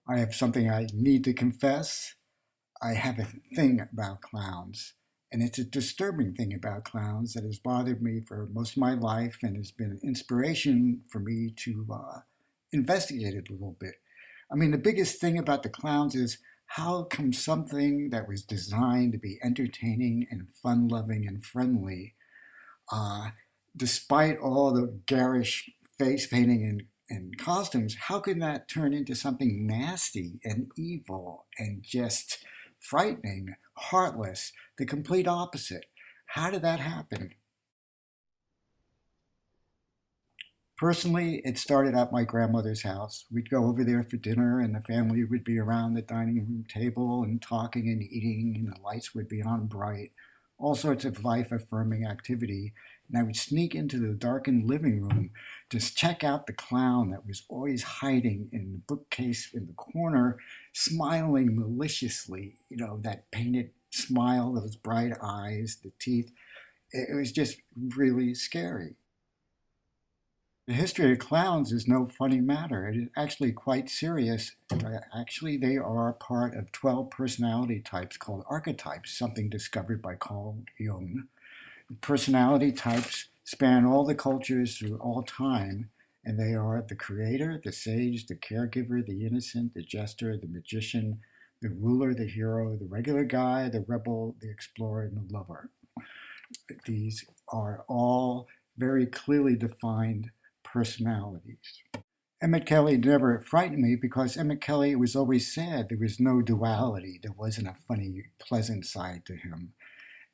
I have something I need to confess. I have a thing about clowns, and it's a disturbing thing about clowns that has bothered me for most of my life and has been an inspiration for me to investigate it a little bit. I mean, the biggest thing about the clowns is how come something that was designed to be entertaining and fun loving and friendly, uh, despite all the garish face painting and costumes, how can that turn into something nasty and evil and just frightening, heartless, the complete opposite? How did that happen? Personally, it started at my grandmother's house. We'd go over there for dinner, and the family would be around the dining room table and talking and eating, and the lights would be on bright, all sorts of life affirming activity. And I would sneak into the darkened living room to check out the clown that was always hiding in the bookcase in the corner, smiling maliciously, that painted smile, those bright eyes, the teeth. It was just really scary. The history of clowns is no funny matter. It is actually quite serious. Actually, they are part of 12 personality types called archetypes, something discovered by Carl Jung. The personality types span all the cultures through all time, and they are the creator, the sage, the caregiver, the innocent, the jester, the magician, the ruler, the hero, the regular guy, the rebel, the explorer, and the lover. These are all very clearly defined personalities. Emmett Kelly never frightened me because Emmett Kelly was always sad. There was no duality. There wasn't a funny, pleasant side to him.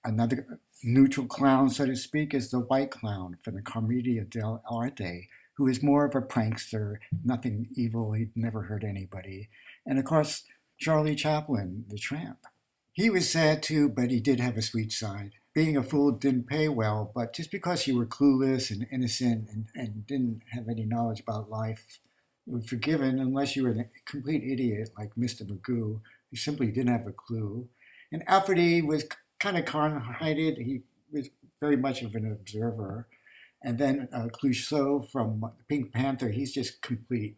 Another neutral clown, so to speak, is the white clown from the Commedia dell'arte, who is more of a prankster, nothing evil, he'd never hurt anybody. And of course, Charlie Chaplin, the tramp. He was sad too, but he did have a sweet side. Being a fool didn't pay well, but just because you were clueless and innocent and didn't have any knowledge about life, you were forgiven unless you were a complete idiot like Mr. Magoo, who simply didn't have a clue. And Alfred E. was kind of kind-hearted. He was very much of an observer. And then Clouseau from Pink Panther, he's just complete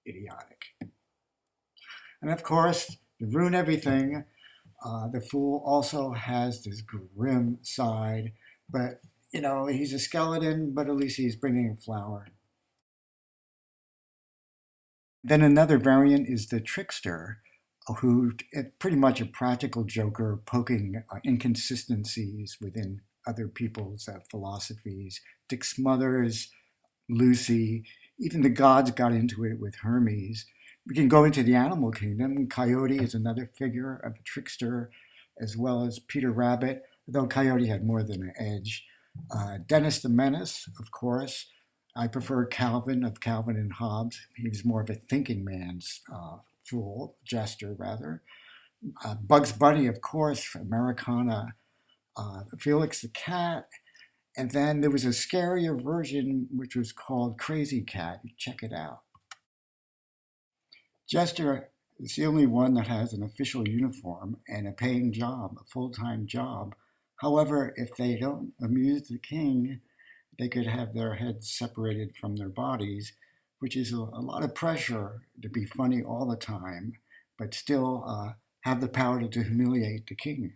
idiotic. And of course, to ruin everything, the fool also has this grim side, but he's a skeleton, but at least he's bringing a flower. Then another variant is the trickster, who pretty much a practical joker poking inconsistencies within other people's philosophies. Dick Smothers, Lucy, even the gods got into it with Hermes. We can go into the animal kingdom. Coyote is another figure of a trickster, as well as Peter Rabbit, though Coyote had more than an edge. Dennis the Menace, of course. I prefer Calvin of Calvin and Hobbes. He was more of a thinking man's fool, jester rather. Bugs Bunny, of course, Americana. Felix the Cat. And then there was a scarier version which was called Crazy Cat. Check it out. Jester is the only one that has an official uniform and a paying job, a full-time job. However, if they don't amuse the king, they could have their heads separated from their bodies, which is a lot of pressure to be funny all the time, but still have the power to humiliate the king.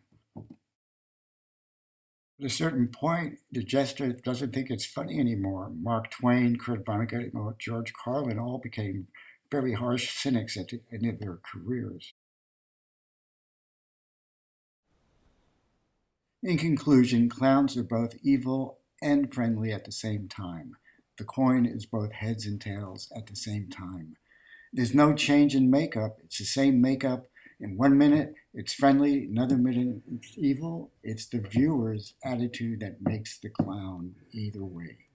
At a certain point, the jester doesn't think it's funny anymore. Mark Twain, Kurt Vonnegut, and George Carlin all became very harsh cynics at the end of their careers. In conclusion, clowns are both evil and friendly at the same time. The coin is both heads and tails at the same time. There's no change in makeup. It's the same makeup. In 1 minute, it's friendly. Another minute, it's evil. It's the viewer's attitude that makes the clown either way.